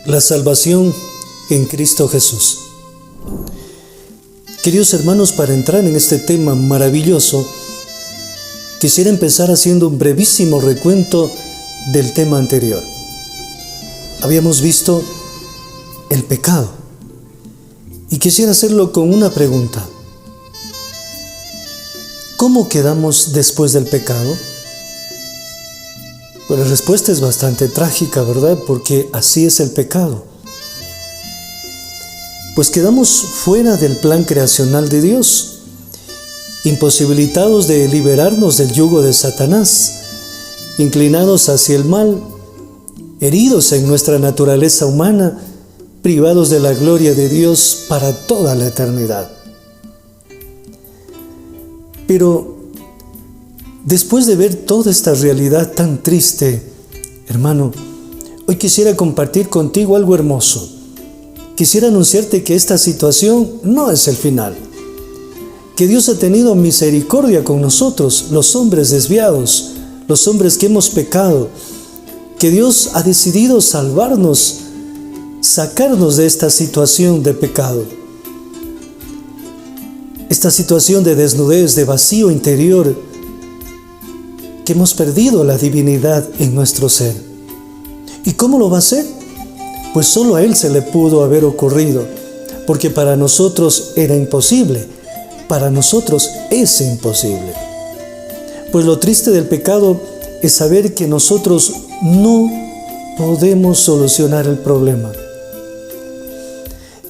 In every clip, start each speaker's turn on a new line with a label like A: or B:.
A: La salvación en Cristo Jesús. Queridos hermanos, para entrar en este tema maravilloso, quisiera empezar haciendo un brevísimo recuento del tema anterior. Habíamos visto el pecado y quisiera hacerlo con una pregunta. ¿Cómo quedamos después del pecado? Pues la respuesta es bastante trágica, ¿verdad? Porque así es el pecado. Pues quedamos fuera del plan creacional de Dios, imposibilitados de liberarnos del yugo de Satanás, inclinados hacia el mal, heridos en nuestra naturaleza humana, privados de la gloria de Dios para toda la eternidad. Pero después de ver toda esta realidad tan triste, hermano, hoy quisiera compartir contigo algo hermoso. Quisiera anunciarte que esta situación no es el final, que Dios ha tenido misericordia con nosotros, los hombres desviados, los hombres que hemos pecado, que Dios ha decidido salvarnos, sacarnos de esta situación de pecado, esta situación de desnudez, de vacío interior, que hemos perdido la divinidad en nuestro ser. ¿Y cómo lo va a hacer? Pues solo a Él se le pudo haber ocurrido, porque para nosotros era imposible, para nosotros es imposible. Pues lo triste del pecado es saber que nosotros no podemos solucionar el problema.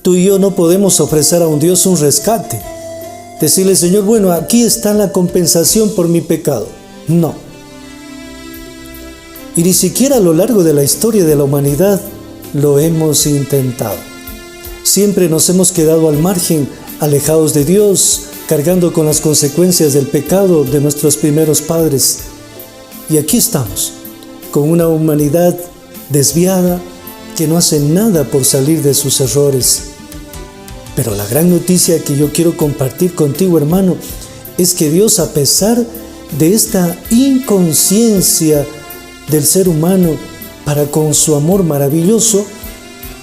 A: Tú y yo no podemos ofrecer a un Dios un rescate, decirle, Señor, bueno, aquí está la compensación por mi pecado. No. Y ni siquiera a lo largo de la historia de la humanidad lo hemos intentado. Siempre nos hemos quedado al margen, alejados de Dios, cargando con las consecuencias del pecado de nuestros primeros padres. Y aquí estamos, con una humanidad desviada que no hace nada por salir de sus errores. Pero la gran noticia que yo quiero compartir contigo, hermano, es que Dios, a pesar de esta inconsciencia del ser humano para con su amor maravilloso,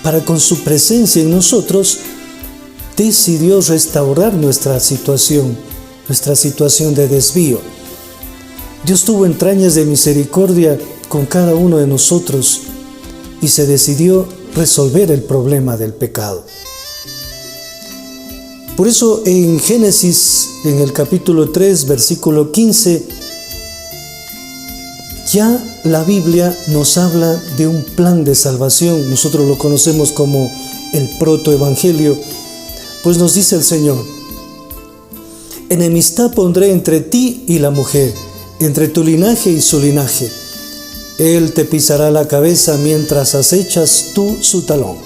A: para con su presencia en nosotros, decidió restaurar nuestra situación de desvío. Dios tuvo entrañas de misericordia con cada uno de nosotros y se decidió resolver el problema del pecado. Por eso en Génesis, en el capítulo 3, versículo 15, ya la Biblia nos habla de un plan de salvación. Nosotros lo conocemos como el protoevangelio. Pues nos dice el Señor: enemistad pondré entre ti y la mujer, entre tu linaje y su linaje. Él te pisará la cabeza mientras acechas tú su talón.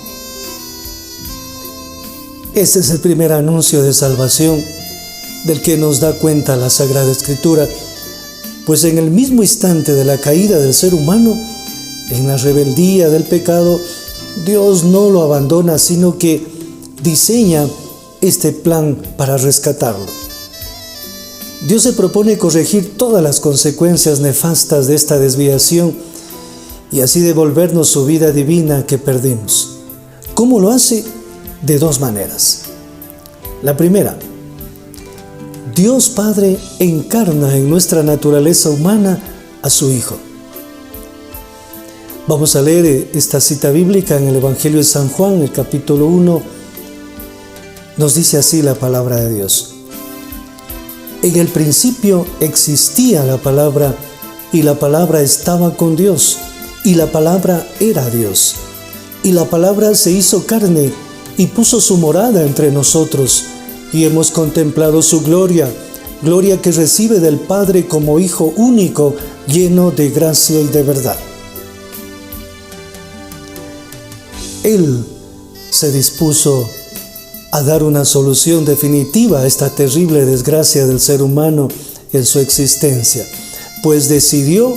A: Este es el primer anuncio de salvación del que nos da cuenta la Sagrada Escritura. Pues en el mismo instante de la caída del ser humano, en la rebeldía del pecado, Dios no lo abandona, sino que diseña este plan para rescatarlo. Dios se propone corregir todas las consecuencias nefastas de esta desviación y así devolvernos su vida divina que perdimos. ¿Cómo lo hace? De dos maneras. La primera, Dios Padre encarna en nuestra naturaleza humana a su Hijo. Vamos a leer esta cita bíblica en el Evangelio de San Juan, el capítulo 1. Nos dice así la palabra de Dios: en el principio existía la palabra, y la palabra estaba con Dios, y la palabra era Dios. Y la palabra se hizo carne y puso su morada entre nosotros, y hemos contemplado su gloria, gloria que recibe del Padre como Hijo único, lleno de gracia y de verdad. Él se dispuso a dar una solución definitiva a esta terrible desgracia del ser humano en su existencia, pues decidió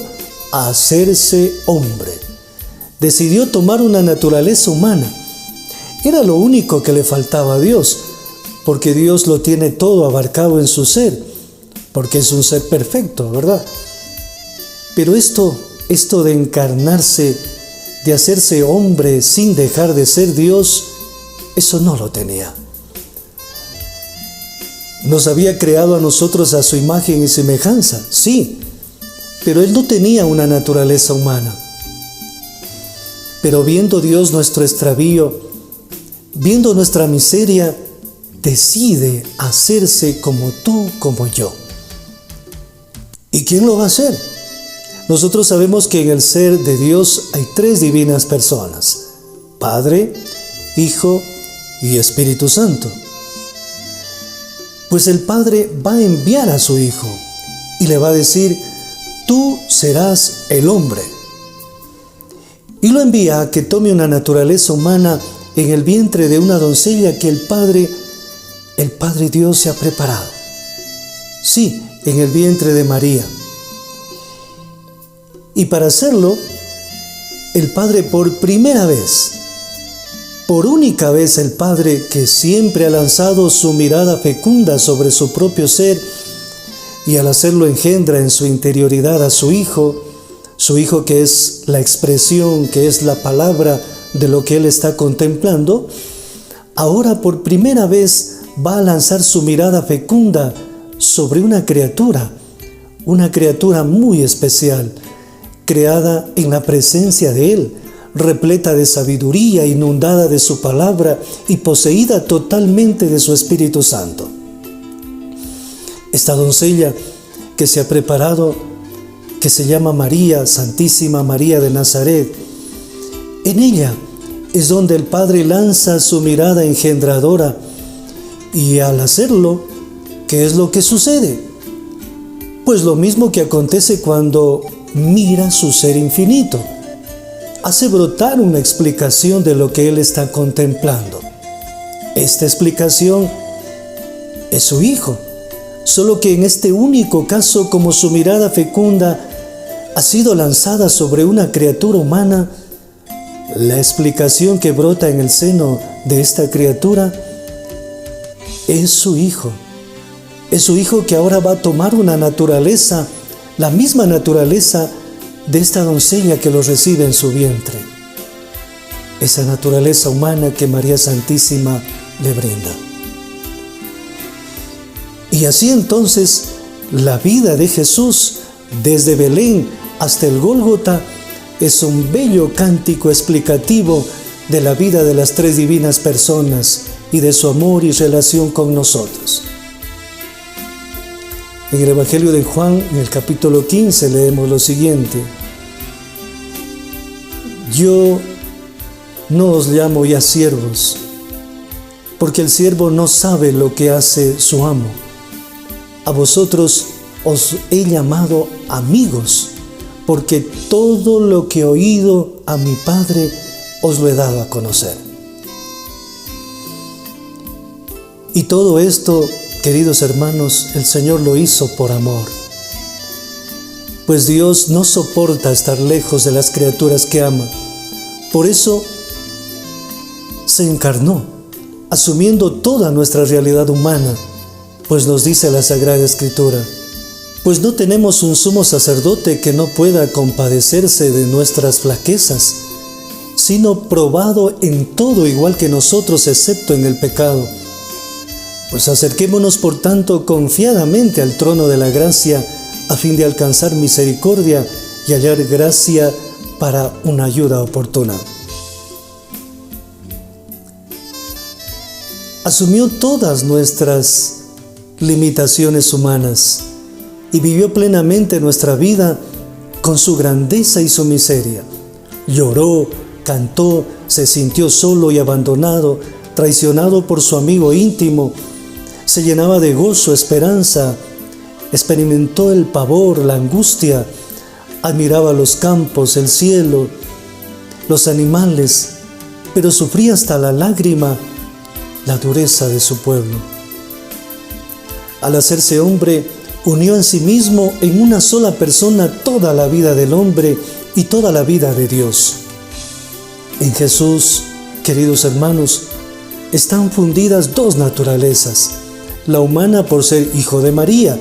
A: hacerse hombre. Decidió tomar una naturaleza humana. Era lo único que le faltaba a Dios, porque Dios lo tiene todo abarcado en su ser, porque es un ser perfecto, ¿verdad? Pero esto de encarnarse de hacerse hombre sin dejar de ser Dios, eso no lo tenía. Nos había creado a nosotros a su imagen y semejanza, sí, pero Él no tenía una naturaleza humana. Pero viendo Dios nuestro extravío, viendo nuestra miseria, decide hacerse como tú, como yo. ¿Y quién lo va a hacer? Nosotros sabemos que en el ser de Dios hay tres divinas personas: Padre, Hijo y Espíritu Santo. Pues el Padre va a enviar a su Hijo y le va a decir: tú serás el hombre. Y lo envía a que tome una naturaleza humana en el vientre de una doncella que el Padre Dios se ha preparado. Sí, en el vientre de María. Y para hacerlo, el Padre por primera vez, por única vez, el Padre, que siempre ha lanzado su mirada fecunda sobre su propio ser, y al hacerlo engendra en su interioridad a su Hijo que es la expresión, que es la palabra de lo que Él está contemplando, ahora por primera vez va a lanzar su mirada fecunda sobre una criatura muy especial, creada en la presencia de Él, repleta de sabiduría, inundada de su palabra y poseída totalmente de su Espíritu Santo. Esta doncella que se ha preparado, que se llama María, Santísima María de Nazaret, en ella es donde el Padre lanza su mirada engendradora, y al hacerlo, ¿qué es lo que sucede? Pues lo mismo que acontece cuando mira su ser infinito. Hace brotar una explicación de lo que Él está contemplando. Esta explicación es su Hijo, solo que en este único caso, como su mirada fecunda ha sido lanzada sobre una criatura humana, la explicación que brota en el seno de esta criatura es su Hijo. Es su Hijo que ahora va a tomar una naturaleza, la misma naturaleza de esta doncella que lo recibe en su vientre. Esa naturaleza humana que María Santísima le brinda. Y así entonces, la vida de Jesús, desde Belén hasta el Gólgota, es un bello cántico explicativo de la vida de las tres divinas personas y de su amor y relación con nosotros. En el Evangelio de Juan, en el capítulo 15, leemos lo siguiente: yo no os llamo ya siervos, porque el siervo no sabe lo que hace su amo. A vosotros os he llamado amigos, porque todo lo que he oído a mi Padre os lo he dado a conocer. Y todo esto, queridos hermanos, el Señor lo hizo por amor. Pues Dios no soporta estar lejos de las criaturas que ama. Por eso se encarnó, asumiendo toda nuestra realidad humana, pues nos dice la Sagrada Escritura: pues no tenemos un sumo sacerdote que no pueda compadecerse de nuestras flaquezas, sino probado en todo igual que nosotros, excepto en el pecado. Pues acerquémonos por tanto confiadamente al trono de la gracia, a fin de alcanzar misericordia y hallar gracia para una ayuda oportuna. Asumió todas nuestras limitaciones humanas y vivió plenamente nuestra vida con su grandeza y su miseria. Lloró, cantó, se sintió solo y abandonado, traicionado por su amigo íntimo. Se llenaba de gozo, esperanza, experimentó el pavor, la angustia, admiraba los campos, el cielo, los animales, pero sufría hasta la lágrima la dureza de su pueblo. Al hacerse hombre, unió en sí mismo en una sola persona toda la vida del hombre y toda la vida de Dios. En Jesús, queridos hermanos, están fundidas dos naturalezas: la humana por ser hijo de María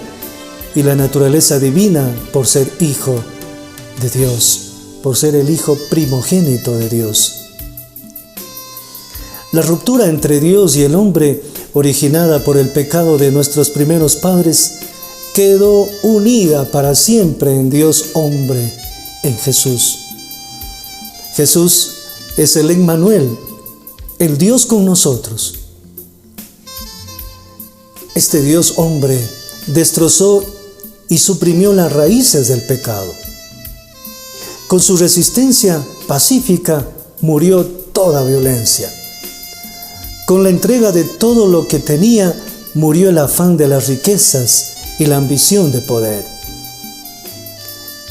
A: y la naturaleza divina por ser hijo de Dios. por ser el Hijo primogénito de Dios. La ruptura entre Dios y el hombre, originada por el pecado de nuestros primeros padres, quedó unida para siempre en Dios hombre, en Jesús. Jesús es el Emmanuel, el Dios con nosotros. Este Dios hombre destrozó y suprimió las raíces del pecado. Con su resistencia pacífica murió toda violencia. Con la entrega de todo lo que tenía, murió el afán de las riquezas y la ambición de poder.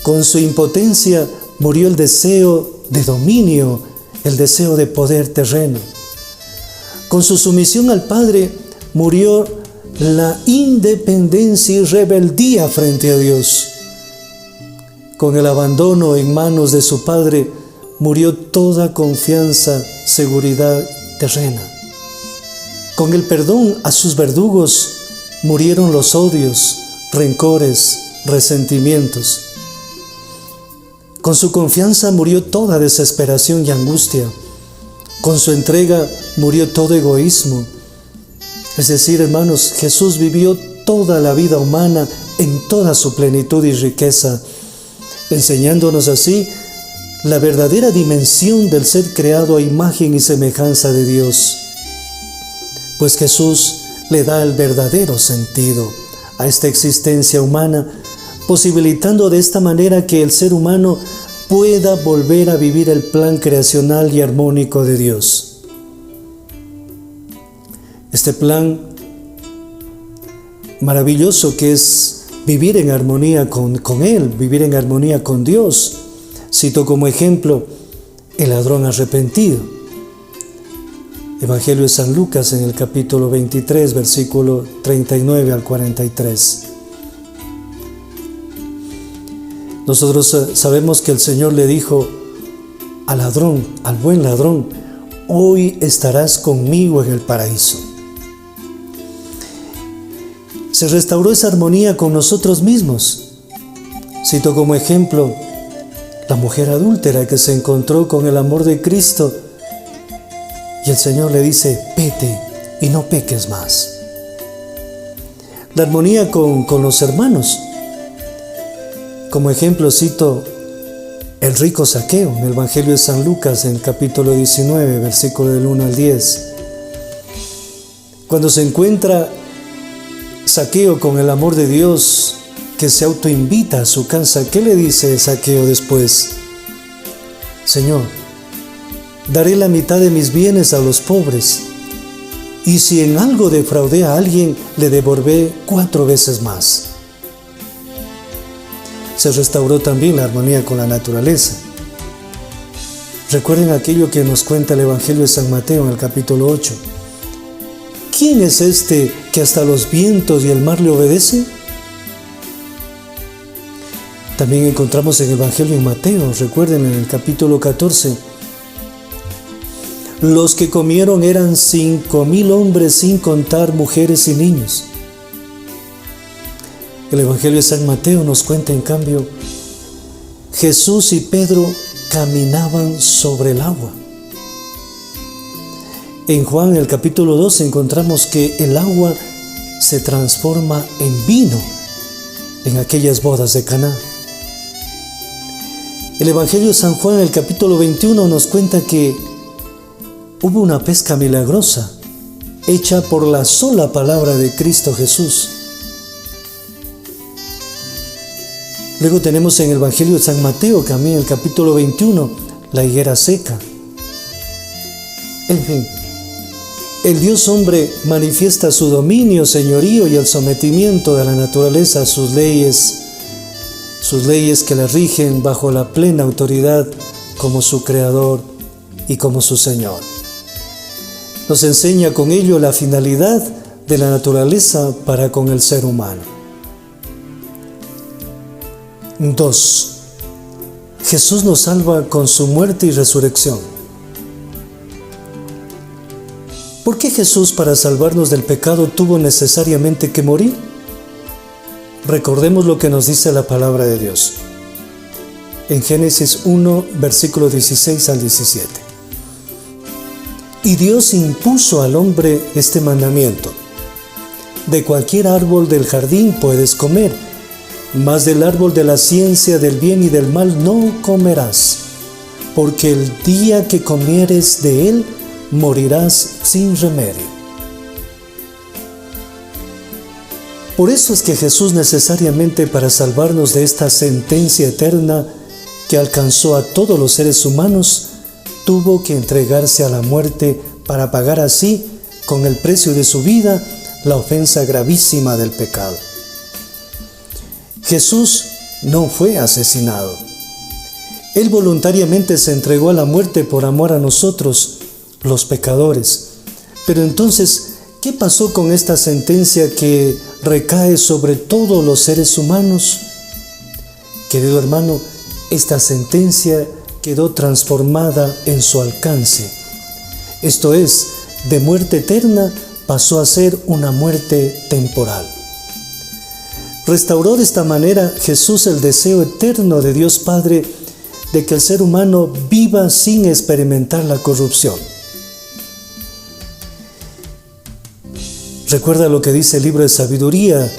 A: Con su impotencia murió el deseo de dominio, el deseo de poder terreno. Con su sumisión al Padre murió la independencia y rebeldía frente a Dios. Con el abandono en manos de su Padre murió toda confianza, seguridad terrena. Con el perdón a sus verdugos murieron los odios, rencores, resentimientos. Con su confianza murió toda desesperación y angustia. Con su entrega murió todo egoísmo. Es decir, hermanos, Jesús vivió toda la vida humana en toda su plenitud y riqueza, enseñándonos así la verdadera dimensión del ser creado a imagen y semejanza de Dios. Pues Jesús le da el verdadero sentido a esta existencia humana, posibilitando de esta manera que el ser humano pueda volver a vivir el plan creacional y armónico de Dios. Este plan maravilloso que es vivir en armonía con Él, vivir en armonía con Dios. Cito como ejemplo el ladrón arrepentido. Evangelio de San Lucas en el capítulo 23, versículo 39 al 43. Nosotros sabemos que el Señor le dijo al ladrón, al buen ladrón: hoy estarás conmigo en el paraíso. Se restauró esa armonía con nosotros mismos. Cito como ejemplo la mujer adúltera que se encontró con el amor de Cristo y el Señor le dice: vete y no peques más. La armonía con los hermanos. Como ejemplo cito el rico Zaqueo en el Evangelio de San Lucas en el capítulo 19, versículo del 1 al 10. Cuando se encuentra Zaqueo con el amor de Dios, que se autoinvita a su casa, ¿qué le dice Zaqueo después? Señor, daré la mitad de mis bienes a los pobres, y si en algo defraudé a alguien, le devolveré 4 veces más. Se restauró también la armonía con la naturaleza. Recuerden aquello que nos cuenta el Evangelio de San Mateo en el capítulo 8. ¿Quién es este que hasta los vientos y el mar le obedece? También encontramos en el Evangelio de Mateo, recuerden en el capítulo 14, los que comieron eran 5,000 hombres sin contar mujeres y niños. El Evangelio de San Mateo nos cuenta en cambio, Jesús y Pedro caminaban sobre el agua. En Juan, en el capítulo 2, encontramos que el agua se transforma en vino en aquellas bodas de Caná. El Evangelio de San Juan, en el capítulo 21, nos cuenta que hubo una pesca milagrosa hecha por la sola palabra de Cristo Jesús. Luego tenemos en el Evangelio de San Mateo, también en el capítulo 21, la higuera seca. En fin, el Dios hombre manifiesta su dominio, señorío y el sometimiento de la naturaleza a sus leyes que la rigen bajo la plena autoridad como su creador y como su Señor. Nos enseña con ello la finalidad de la naturaleza para con el ser humano. 2. Jesús nos salva con su muerte y resurrección. ¿Por qué Jesús, para salvarnos del pecado, tuvo necesariamente que morir? Recordemos lo que nos dice la palabra de Dios. en Génesis 1, versículos 16 al 17. Y Dios impuso al hombre este mandamiento: de cualquier árbol del jardín puedes comer, mas del árbol de la ciencia del bien y del mal no comerás, porque el día que comieres de él, morirás sin remedio. Por eso es que Jesús, necesariamente para salvarnos de esta sentencia eterna que alcanzó a todos los seres humanos, tuvo que entregarse a la muerte para pagar así, con el precio de su vida, la ofensa gravísima del pecado. Jesús no fue asesinado. Él voluntariamente se entregó a la muerte por amor a nosotros, los pecadores. Pero entonces, ¿qué pasó con esta sentencia que recae sobre todos los seres humanos? Querido hermano, esta sentencia quedó transformada en su alcance. Esto es, de muerte eterna pasó a ser una muerte temporal. Restauró de esta manera Jesús el deseo eterno de Dios Padre de que el ser humano viva sin experimentar la corrupción. Recuerda lo que dice el libro de Sabiduría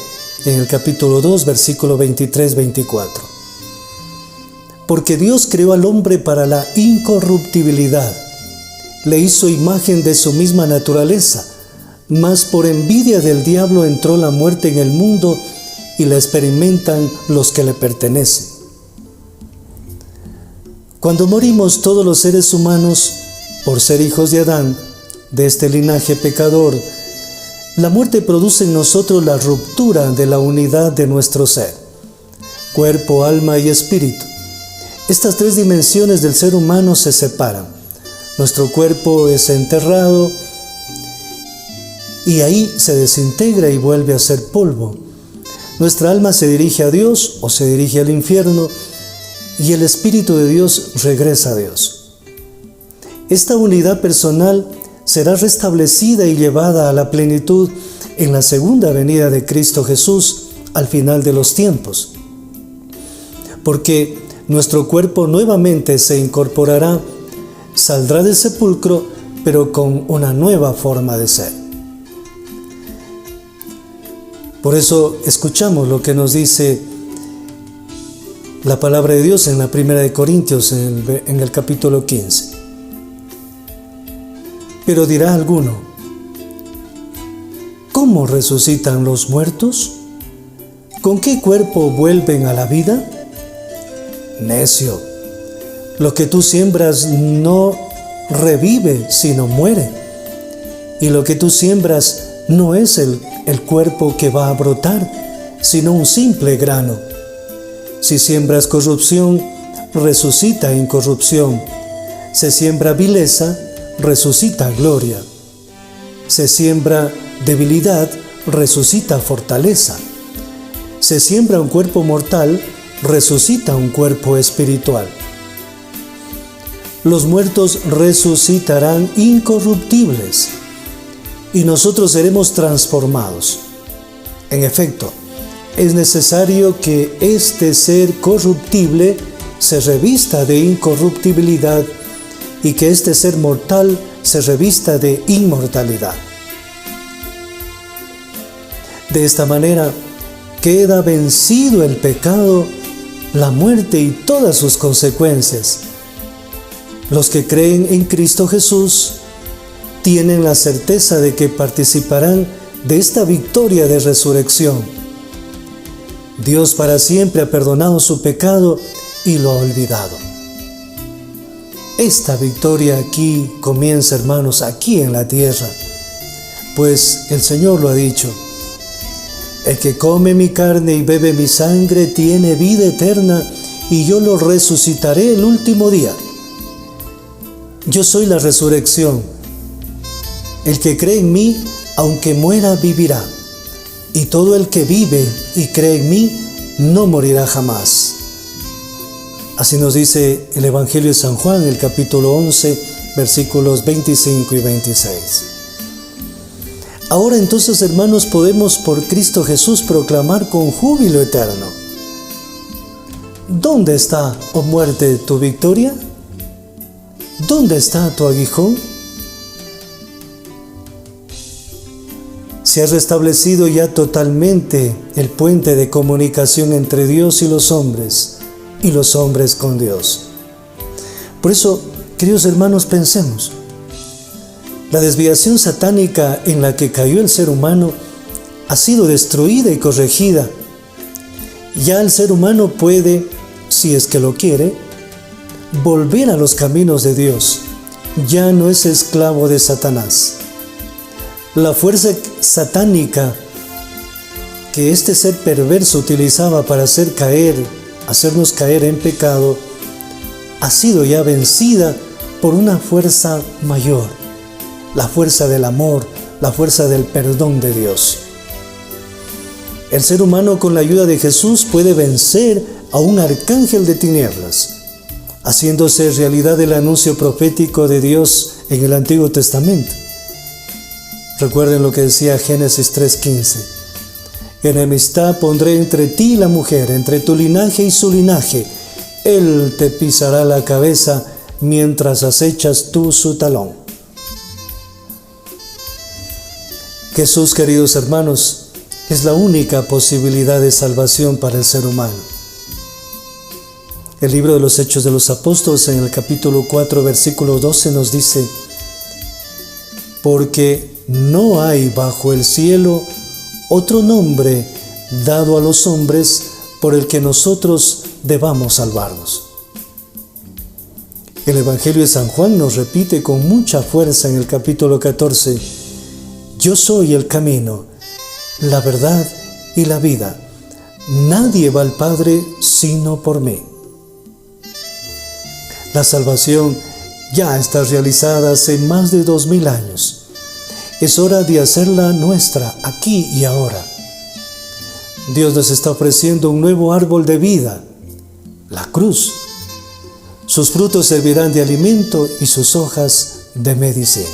A: en el capítulo 2, versículo 23-24. Porque Dios creó al hombre para la incorruptibilidad, le hizo imagen de su misma naturaleza, mas por envidia del diablo entró la muerte en el mundo y la experimentan los que le pertenecen. Cuando morimos todos los seres humanos, por ser hijos de Adán, de este linaje pecador, la muerte produce en nosotros la ruptura de la unidad de nuestro ser, cuerpo, alma y espíritu. Estas tres dimensiones del ser humano se separan. Nuestro cuerpo es enterrado y ahí se desintegra y vuelve a ser polvo. Nuestra alma se dirige a Dios o se dirige al infierno y el Espíritu de Dios regresa a Dios. Esta unidad personal será restablecida y llevada a la plenitud en la segunda venida de Cristo Jesús al final de los tiempos. Porque nuestro cuerpo nuevamente se incorporará, saldrá del sepulcro, pero con una nueva forma de ser. Por eso escuchamos lo que nos dice la palabra de Dios en la primera de Corintios, en el capítulo 15. Pero dirá alguno: ¿cómo resucitan los muertos? ¿Con qué cuerpo vuelven a la vida? Necio, lo que tú siembras no revive, sino muere. Y lo que tú siembras no es el cuerpo que va a brotar, sino un simple grano. Si siembras corrupción, resucita incorrupción. Se siembra vileza, resucita gloria. Se siembra debilidad, resucita fortaleza. Se siembra un cuerpo mortal, resucita un cuerpo espiritual. Los muertos resucitarán incorruptibles y nosotros seremos transformados. En efecto, es necesario que este ser corruptible se revista de incorruptibilidad y que este ser mortal se revista de inmortalidad. De esta manera, queda vencido el pecado, la muerte y todas sus consecuencias. Los que creen en Cristo Jesús tienen la certeza de que participarán de esta victoria de resurrección. Dios para siempre ha perdonado su pecado y lo ha olvidado. Esta victoria aquí comienza, hermanos, aquí en la tierra, pues el Señor lo ha dicho: el que come mi carne y bebe mi sangre tiene vida eterna, y yo lo resucitaré el último día. Yo soy la resurrección. El que cree en mí, aunque muera, vivirá. Y todo el que vive y cree en mí, no morirá jamás. Así nos dice el Evangelio de San Juan, el capítulo 11, versículos 25 y 26. Ahora entonces, hermanos, podemos por Cristo Jesús proclamar con júbilo eterno: ¿Dónde está, oh muerte, tu victoria? ¿Dónde está tu aguijón? Se ha restablecido ya totalmente el puente de comunicación entre Dios y los hombres con Dios. Por eso, queridos hermanos, pensemos. La desviación satánica en la que cayó el ser humano ha sido destruida y corregida. Ya el ser humano puede, si es que lo quiere, volver a los caminos de Dios. Ya no es esclavo de Satanás. La fuerza satánica que este ser perverso utilizaba para hacernos caer en pecado, ha sido ya vencida por una fuerza mayor, la fuerza del amor, la fuerza del perdón de Dios. El ser humano, con la ayuda de Jesús, puede vencer a un arcángel de tinieblas, haciéndose realidad el anuncio profético de Dios en el Antiguo Testamento. Recuerden lo que decía Génesis 3:15. Enemistad pondré entre ti y la mujer, entre tu linaje y su linaje. Él te pisará la cabeza mientras acechas tú su talón. Jesús, queridos hermanos, es la única posibilidad de salvación para el ser humano. El libro de los Hechos de los Apóstoles, en el capítulo 4, versículo 12, nos dice: porque no hay bajo el cielo otro nombre dado a los hombres por el que nosotros debamos salvarnos. El Evangelio de San Juan nos repite con mucha fuerza en el capítulo 14: yo soy el camino, la verdad y la vida. Nadie va al Padre sino por mí. La salvación ya está realizada hace más de 2000 años. Es hora de hacerla nuestra, aquí y ahora. Dios nos está ofreciendo un nuevo árbol de vida, la cruz. Sus frutos servirán de alimento y sus hojas de medicina.